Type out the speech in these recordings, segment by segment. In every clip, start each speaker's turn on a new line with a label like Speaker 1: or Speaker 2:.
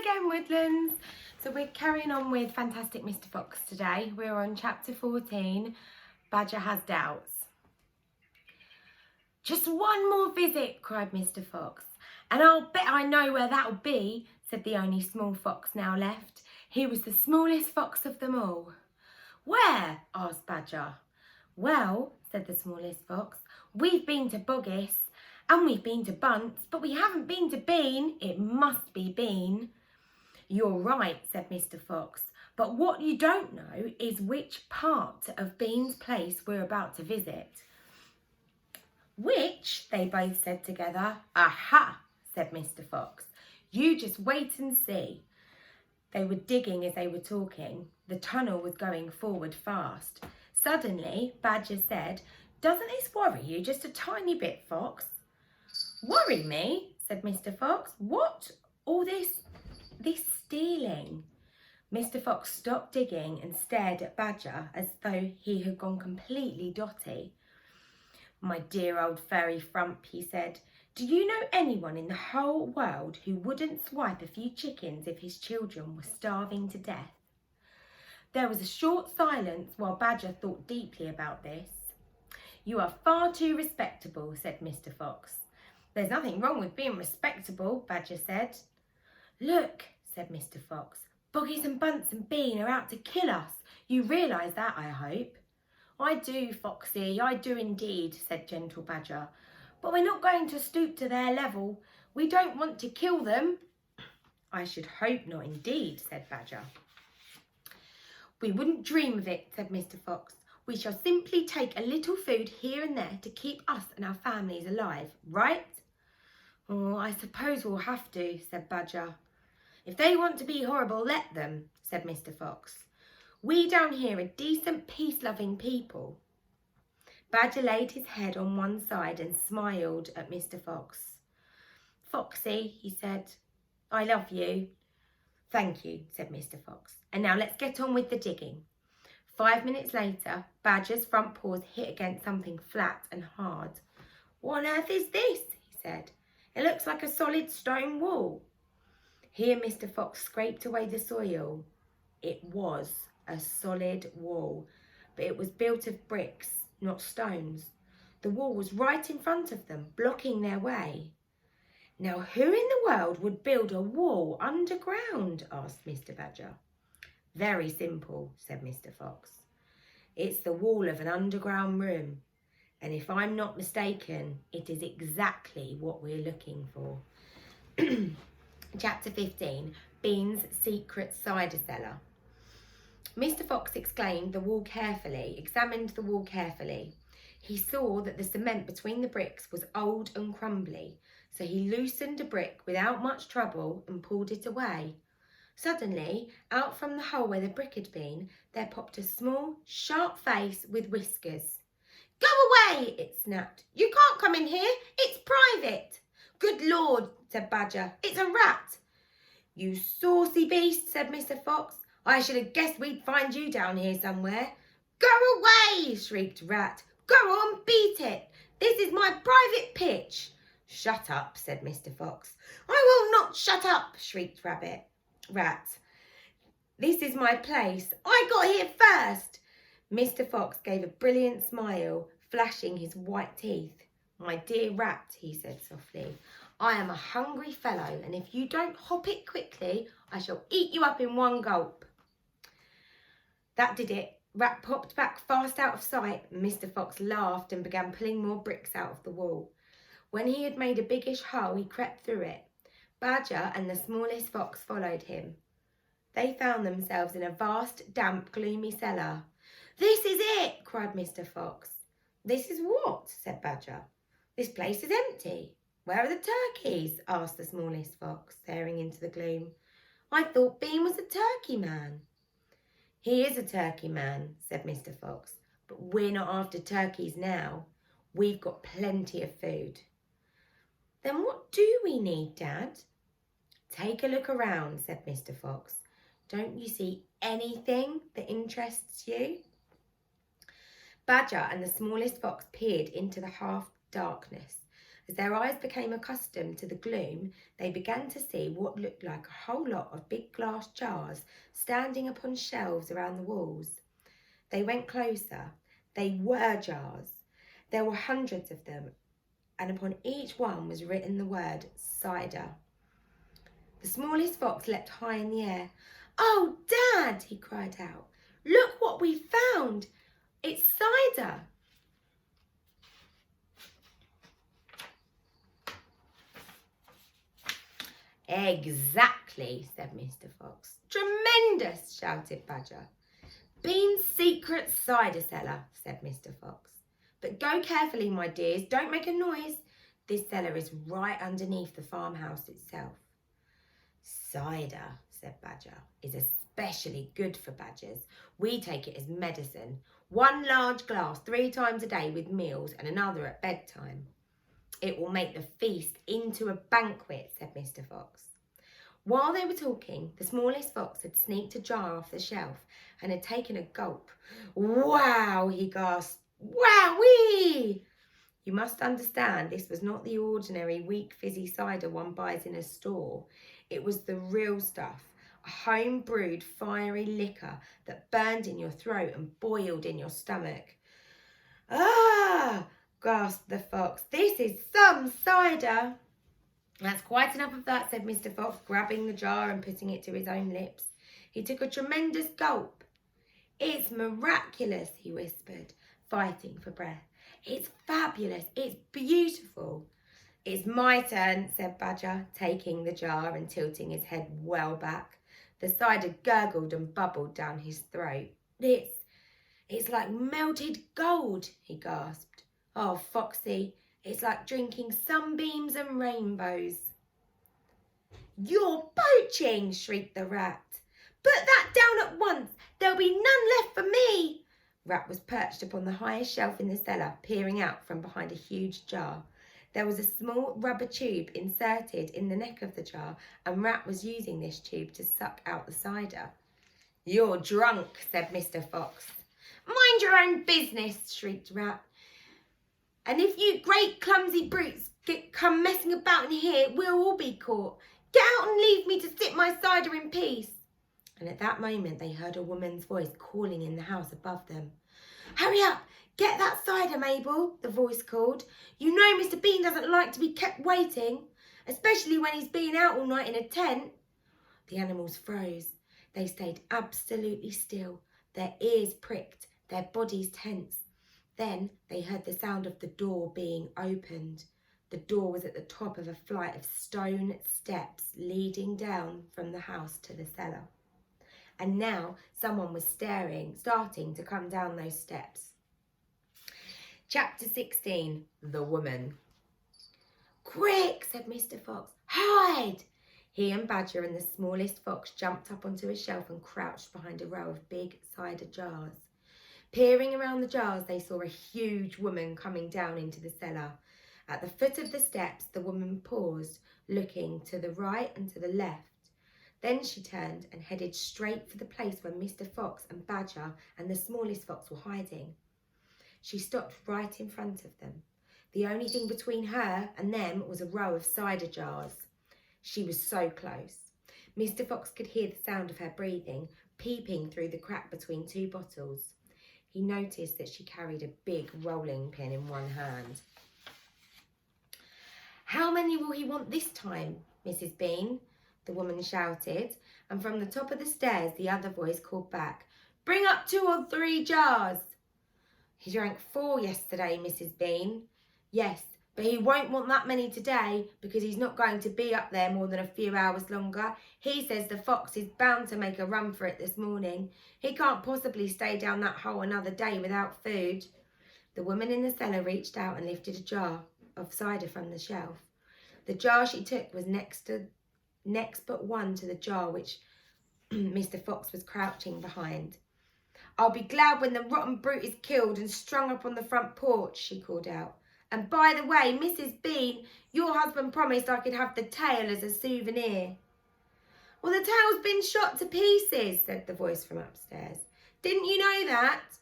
Speaker 1: Hello again, Woodlands. So we're carrying on with Fantastic Mr. Fox today. We're on chapter 14, Badger Has Doubts. Just one more visit, cried Mr. Fox. And I'll bet I know where that'll be, said the only small fox now left. He was the smallest fox of them all. Where? Asked Badger. Well, said the smallest fox, we've been to Boggis and we've been to Bunce, but we haven't been to Bean. It must be Bean. You're right, said Mr. Fox, but what you don't know is which part of Bean's place we're about to visit. Which? They both said together. Aha, said Mr. Fox. You just wait and see. They were digging as they were talking. The tunnel was going forward fast. Suddenly, Badger said, Doesn't this worry you just a tiny bit, Fox? Worry me, said Mr. Fox. What? All this stealing? Mr. Fox stopped digging and stared at Badger as though he had gone completely dotty. My dear old furry frump, he said, do you know anyone in the whole world who wouldn't swipe a few chickens if his children were starving to death? There was a short silence while Badger thought deeply about this. You are far too respectable, said Mr. Fox. There's nothing wrong with being respectable, Badger said. Look, said Mr. Fox, Boggis and Bunce and Bean are out to kill us. You realise that, I hope. I do, Foxy, I do indeed, said gentle Badger. But we're not going to stoop to their level. We don't want to kill them. I should hope not indeed, said Badger. We wouldn't dream of it, said Mr. Fox. We shall simply take a little food here and there to keep us and our families alive, right? Oh, I suppose we'll have to, said Badger. If they want to be horrible, let them, said Mr. Fox. We down here are decent, peace-loving people. Badger laid his head on one side and smiled at Mr. Fox. Foxy, he said, I love you. Thank you, said Mr. Fox. And now let's get on with the digging. 5 minutes later, Badger's front paws hit against something flat and hard. What on earth is this? He said. It looks like a solid stone wall. Here Mr. Fox scraped away the soil. It was a solid wall, but it was built of bricks, not stones. The wall was right in front of them, blocking their way. Now, who in the world would build a wall underground? Asked Mr. Badger. Very simple, said Mr. Fox. It's the wall of an underground room, and if I'm not mistaken, it is exactly what we're looking for. Chapter 15, Bean's Secret Cider Cellar. Mr. Fox examined the wall carefully. He saw that the cement between the bricks was old and crumbly, so he loosened a brick without much trouble and pulled it away. Suddenly, out from the hole where the brick had been, there popped a small, sharp face with whiskers. Go away, it snapped. You can't come in here. It's private. Good Lord, said Badger. It's a rat. You saucy beast, said Mr. Fox. I should have guessed we'd find you down here somewhere. Go away, shrieked Rat. Go on, beat it. This is my private pitch. Shut up, said Mr. Fox. I will not shut up, shrieked Rat. This is my place. I got here first. Mr. Fox gave a brilliant smile, flashing his white teeth. My dear Rat, he said softly, I am a hungry fellow, and if you don't hop it quickly, I shall eat you up in one gulp. That did it. Rat popped back fast out of sight. Mr. Fox laughed and began pulling more bricks out of the wall. When he had made a biggish hole, he crept through it. Badger and the smallest fox followed him. They found themselves in a vast, damp, gloomy cellar. This is it, cried Mr. Fox. This is what? Said Badger. This place is empty. Where are the turkeys? Asked the smallest fox, staring into the gloom. I thought Bean was a turkey man. He is a turkey man, said Mr. Fox, but we're not after turkeys now. We've got plenty of food. Then what do we need, Dad? Take a look around, said Mr. Fox. Don't you see anything that interests you? Badger and the smallest fox peered into the half darkness. As their eyes became accustomed to the gloom, they began to see what looked like a whole lot of big glass jars standing upon shelves around the walls. They went closer. They were jars. There were hundreds of them, and upon each one was written the word cider. The smallest fox leapt high in the air. "Oh, Dad," he cried out, "look what we found! It's cider!" "Exactly," said Mr. Fox. "Tremendous," shouted Badger. "Bean's secret cider cellar," said Mr. Fox. "But go carefully, my dears, don't make a noise. This cellar is right underneath the farmhouse itself." "Cider," said Badger, "is especially good for badgers. We take it as medicine. 1 large glass 3 times a day with meals and another at bedtime." "It will make the feast into a banquet," said Mr. Fox. While they were talking, the smallest fox had sneaked a jar off the shelf and had taken a gulp. "Wow," he gasped. "Wowee!" You must understand this was not the ordinary weak fizzy cider one buys in a store. It was the real stuff, a home-brewed fiery liquor that burned in your throat and boiled in your stomach. "Ah!" gasped the fox. "This is some cider." "That's quite enough of that," said Mr. Fox, grabbing the jar and putting it to his own lips. He took a tremendous gulp. "It's miraculous," he whispered, fighting for breath. "It's fabulous. It's beautiful." "It's my turn," said Badger, taking the jar and tilting his head well back. The cider gurgled and bubbled down his throat. It's like melted gold," he gasped. "Oh, Foxy, it's like drinking sunbeams and rainbows." "You're poaching," shrieked the rat. "Put that down at once. There'll be none left for me." Rat was perched upon the highest shelf in the cellar, peering out from behind a huge jar. There was a small rubber tube inserted in the neck of the jar, and Rat was using this tube to suck out the cider. "You're drunk," said Mr. Fox. "Mind your own business," shrieked Rat. "And if you great clumsy brutes come messing about in here, we'll all be caught. Get out and leave me to sip my cider in peace." And at that moment they heard a woman's voice calling in the house above them. "Hurry up, get that cider, Mabel," the voice called. "You know Mr. Bean doesn't like to be kept waiting, especially when he's been out all night in a tent." The animals froze. They stayed absolutely still, their ears pricked, their bodies tense. Then they heard the sound of the door being opened. The door was at the top of a flight of stone steps leading down from the house to the cellar. And now someone was starting to come down those steps. Chapter 16, The Woman. "Quick," said Mr. Fox, "hide!" He and Badger and the smallest fox jumped up onto a shelf and crouched behind a row of big cider jars. Peering around the jars, they saw a huge woman coming down into the cellar. At the foot of the steps, the woman paused, looking to the right and to the left. Then she turned and headed straight for the place where Mr. Fox and Badger and the smallest fox were hiding. She stopped right in front of them. The only thing between her and them was a row of cider jars. She was so close. Mr. Fox could hear the sound of her breathing, peeping through the crack between 2 bottles. He noticed that she carried a big rolling pin in one hand. "How many will he want this time, Mrs. Bean?" the woman shouted, and from the top of the stairs the other voice called back, "Bring up 2 or 3 jars." "He drank 4 yesterday, Mrs. Bean." "Yes, but he won't want that many today because he's not going to be up there more than a few hours longer. He says the fox is bound to make a run for it this morning. He can't possibly stay down that hole another day without food." The woman in the cellar reached out and lifted a jar of cider from the shelf. The jar she took was next but one to the jar which Mr. Fox was crouching behind. "I'll be glad when the rotten brute is killed and strung up on the front porch," she called out. "And by the way, Mrs. Bean, your husband promised I could have the tail as a souvenir." "Well, the tail's been shot to pieces," said the voice from upstairs. "Didn't you know that?"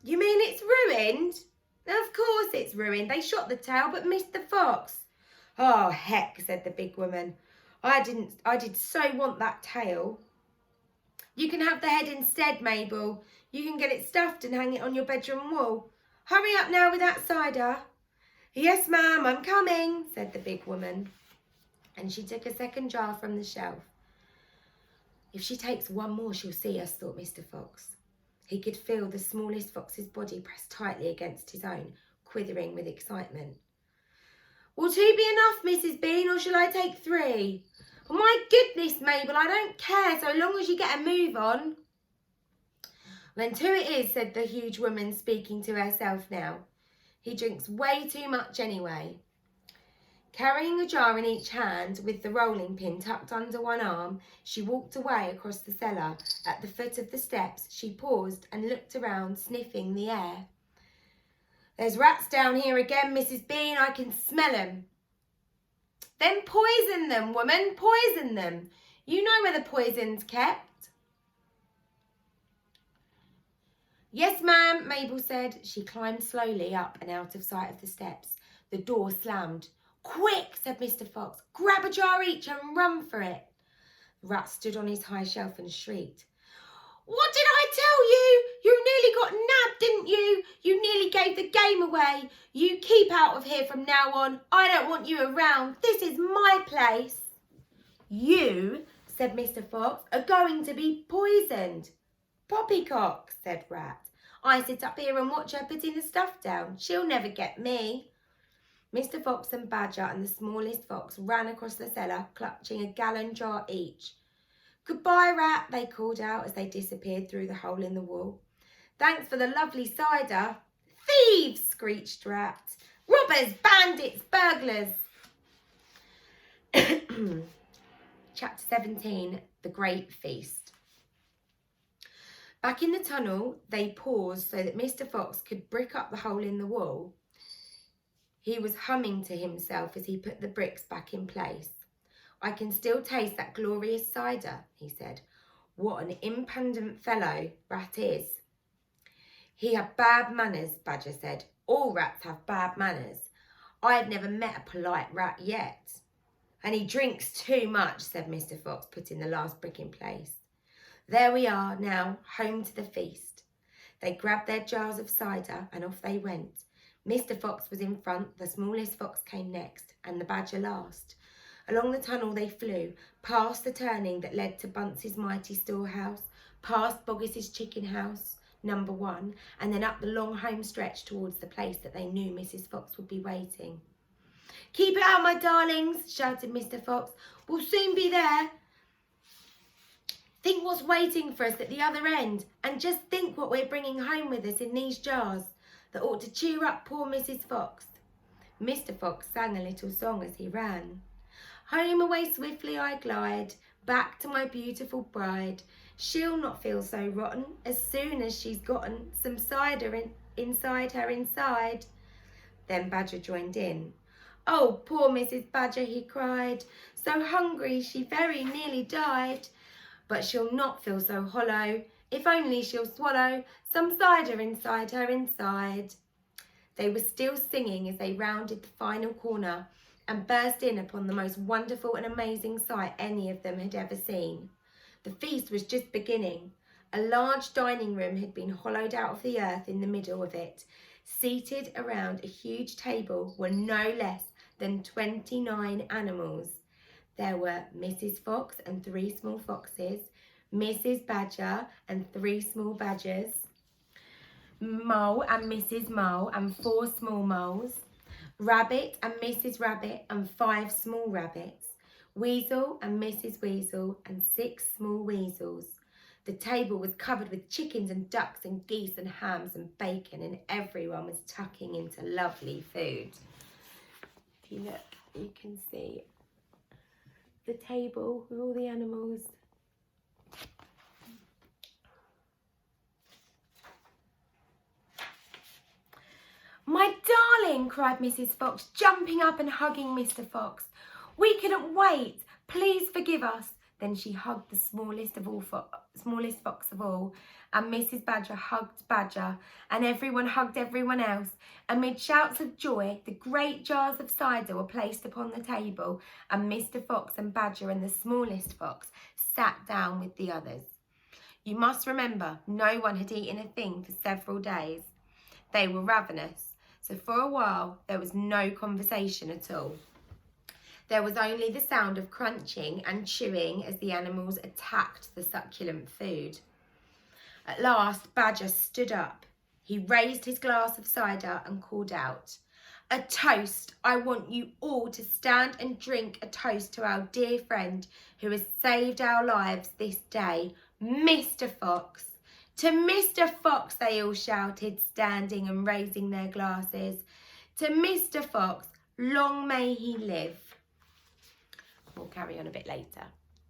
Speaker 1: "You mean it's ruined?" Of course it's ruined. They shot the tail but missed the fox. Oh, heck, said the big woman. I did so want that tail. You can have the head instead, Mabel. You can get it stuffed and hang it on your bedroom wall. Hurry up now with that cider. Yes, ma'am, I'm coming, said the big woman. And she took a second jar from the shelf. If she takes one more, she'll see us, thought Mr. Fox. He could feel the smallest fox's body pressed tightly against his own, quivering with excitement. Will 2 be enough, Mrs. Bean, or shall I take 3? Oh, my goodness, Mabel, I don't care, so long as you get a move on. Then 2 it is, said the huge woman, speaking to herself now. He drinks way too much anyway. Carrying a jar in each hand, with the rolling pin tucked under one arm, she walked away across the cellar. At the foot of the steps, she paused and looked around, sniffing the air. There's rats down here again, Mrs. Bean. I can smell 'em. Then poison them, woman, poison them. You know where the poison's kept. Yes, ma'am, Mabel said. She climbed slowly up and out of sight of the steps. The door slammed. Quick, said Mr. Fox. Grab a jar each and run for it. The rat stood on his high shelf and shrieked. What did I tell you? You nearly got nabbed, didn't you? You nearly gave the game away. You keep out of here from now on. I don't want you around. This is my place. You, said Mr. Fox, are going to be poisoned. Poppycock, said Rat. I sit up here and watch her putting the stuff down. She'll never get me. Mr. Fox and Badger and the smallest fox ran across the cellar, clutching a gallon jar each. Goodbye, Rat, they called out as they disappeared through the hole in the wall. Thanks for the lovely cider. Thieves, screeched Rat. Robbers, bandits, burglars. Chapter 17, The Great Feast. Back in the tunnel, they paused so that Mr. Fox could brick up the hole in the wall. He was humming to himself as he put the bricks back in place. I can still taste that glorious cider, he said. What an impudent fellow Rat is. He had bad manners, Badger said. All rats have bad manners. I have never met a polite rat yet. And he drinks too much, said Mr. Fox, putting the last brick in place. There we are now, home to the feast. They grabbed their jars of cider and off they went. Mr. Fox was in front, the smallest fox came next, and the badger last. Along the tunnel they flew, past the turning that led to Bunce's mighty storehouse, past Boggis's chicken house, number 1, and then up the long home stretch towards the place that they knew Mrs. Fox would be waiting. Keep it out, my darlings, shouted Mr. Fox. We'll soon be there. Think what's waiting for us at the other end, and just think what we're bringing home with us in these jars that ought to cheer up poor Mrs. Fox. Mr. Fox sang a little song as he ran. Home away swiftly I glide, back to my beautiful bride. She'll not feel so rotten as soon as she's gotten some cider inside her inside. Then Badger joined in. Oh, poor Mrs. Badger, he cried, so hungry she very nearly died. But she'll not feel so hollow, if only she'll swallow some cider inside her inside. They were still singing as they rounded the final corner and burst in upon the most wonderful and amazing sight any of them had ever seen. The feast was just beginning. A large dining room had been hollowed out of the earth in the middle of it. Seated around a huge table were no less than 29 animals. There were Mrs. Fox and 3 small foxes, Mrs. Badger and 3 small badgers, Mole and Mrs. Mole and 4 small moles, Rabbit and Mrs. Rabbit and 5 small rabbits, Weasel and Mrs. Weasel and 6 small weasels. The table was covered with chickens and ducks and geese and hams and bacon, and everyone was tucking into lovely food. If you look, you can see the table with all the animals. My darling, cried Mrs. Fox, jumping up and hugging Mr. Fox. We couldn't wait. Please forgive us. Then she hugged the smallest fox of all, and Mrs. Badger hugged Badger, and everyone hugged everyone else. Amid shouts of joy, the great jars of cider were placed upon the table, and Mr. Fox and Badger and the smallest fox sat down with the others. You must remember, no one had eaten a thing for several days. They were ravenous, so for a while there was no conversation at all. There was only the sound of crunching and chewing as the animals attacked the succulent food. At last, Badger stood up. He raised his glass of cider and called out, "A toast! I want you all to stand and drink a toast to our dear friend who has saved our lives this day, Mr. Fox." "To Mr. Fox," they all shouted, standing and raising their glasses. "To Mr. Fox, long may he live." We'll carry on a bit later.